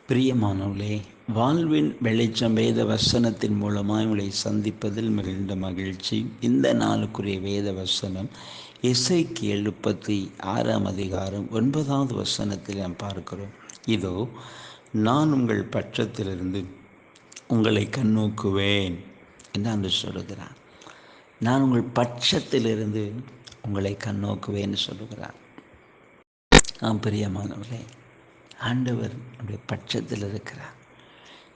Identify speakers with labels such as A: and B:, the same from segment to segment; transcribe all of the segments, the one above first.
A: பிரியமானவர்களே, வாழ்வின் வெளிச்சம் வேத வசனத்தின் மூலமாக உங்களை சந்திப்பதில் மிகுந்த மகிழ்ச்சி. இந்த நாளுக்குரிய வேத வசனம் எசேக்கியேல் 36 அதிகாரம் 9வது வசனத்தில் நாம் பார்க்கிறோம். இதோ, நான் உங்கள் பட்சத்திலிருந்து உங்களை கண்ணோக்குவேன் என்று சொல்லுகிறார். நான் உங்கள் பட்சத்திலிருந்து உங்களை கண்ணோக்குவேன் சொல்லுகிறார். பிரியமானவர்களே, ஆண்டவர் நம்முடைய பட்சத்தில் இருக்கிறார்.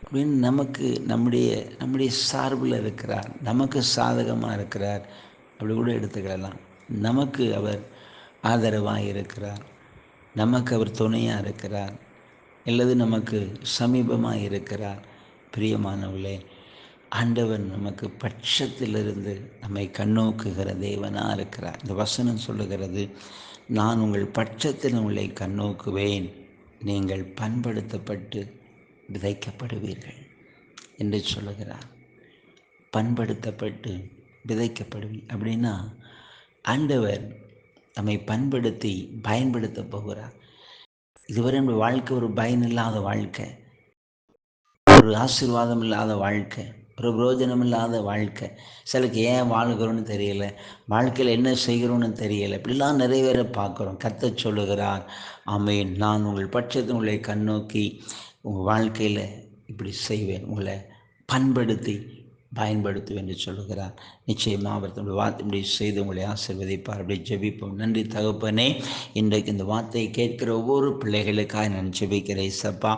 A: அப்படின்னு நமக்கு நம்முடைய சார்பில் இருக்கிறார், நமக்கு சாதகமாக இருக்கிறார். அப்படி கூட எடுத்துக்கலாம். நமக்கு அவர் ஆதரவாக இருக்கிறார், நமக்கு அவர் துணையாக இருக்கிறார், அல்லது நமக்கு சமீபமாக இருக்கிறார். பிரியமானவர்களே, ஆண்டவர் நமக்கு பட்சத்திலிருந்து நம்மை கண்ணோக்குகிற தேவனாக இருக்கிறார். இந்த வசனம் சொல்லுகிறது, நான் உங்கள் பட்சத்தில் உங்களை கண்ணோக்குவேன், நீங்கள் பண்படுத்தப்பட்டு விதைக்கப்படுவீர்கள் என்று சொல்லுகிறார். பண்படுத்தப்பட்டு விதைக்கப்படுவீர்கள் அப்படின்னா, ஆண்டவர் நம்மை பண்படுத்தி பயன்படுத்த போகிறார். இதுவரை நம்முடைய வாழ்க்கை ஒரு பயன் இல்லாத வாழ்க்கை, ஒரு ஆசீர்வாதம் இல்லாத வாழ்க்கை, ஒரு பிரயோஜனம் இல்லாத வாழ்க்கை. சிலருக்கு ஏன் வாழ்கிறோன்னு தெரியல, வாழ்க்கையில் என்ன செய்கிறோன்னு தெரியல, இப்படிலாம் நிறைவேற பார்க்குறோம். கர்த்தர் சொல்லுகிறார், ஆமென், நான் உங்கள் பட்சத்தில் உங்களை கண்ணோக்கி உங்கள் வாழ்க்கையில் இப்படி செய்வேன், உங்களை பண்படுத்தி பயன்படுத்துவேன் என்று சொல்லுகிறார். நிச்சயமாக அவர் தன்னுடைய வார்த்தை செய்து உங்களை ஆசீர்வதிப்பார். அப்படி ஜெபிப்போம். நன்றி தகப்பனே, இன்றைக்கு இந்த வார்த்தையை கேட்கிற ஒவ்வொரு பிள்ளைகளுக்காக நான் ஜெபிக்கிறேன். சப்பா,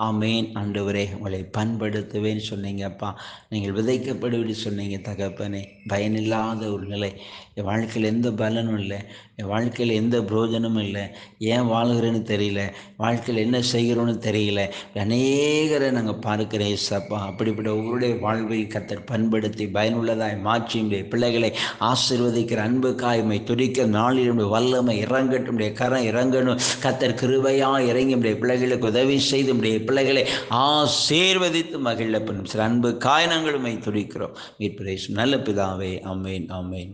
A: ஆமேன். ஆண்டவரே, உங்களை பண்படுத்துவேன்னு சொன்னீங்கப்பா, நீங்கள் விதைக்கப்படுவீன்னு சொன்னீங்க தகப்பனே. பயனில்லாத ஒரு நிலை, என் வாழ்க்கையில் எந்த பலனும் இல்லை, என் வாழ்க்கையில் எந்த பிரயோஜனமும் இல்லை, ஏன் வாழ்கிறேன்னு தெரியல, வாழ்க்கையில் என்ன செய்கிறோன்னு தெரியல, அநேகரை நாங்கள் பார்க்கிறேன் சப்பா. அப்படிப்பட்ட ஒவ்வொருடைய வாழ்வை கர்த்தர் பண்படுத்தி பயனுள்ளதாய் மாற்றி பிள்ளைகளை ஆசீர்வதிக்கிற அன்புக்காய் உம்மை துதிக்க நாளில் வல்லமை இறங்கட்டும், கரம் இறங்கணும். கர்த்தர் கிருபையாக இறங்கி பிள்ளைகளுக்கு உதவி செய்து பிள்ளைகளை ஆசீர்வதித்து மகிழ பண்ணும் சில அன்புக்காய் நாங்கள் உம்மை துதிக்கிறோம். மீட்பு இயேசு நல்ல பிதாவே, ஆமென், ஆமென்.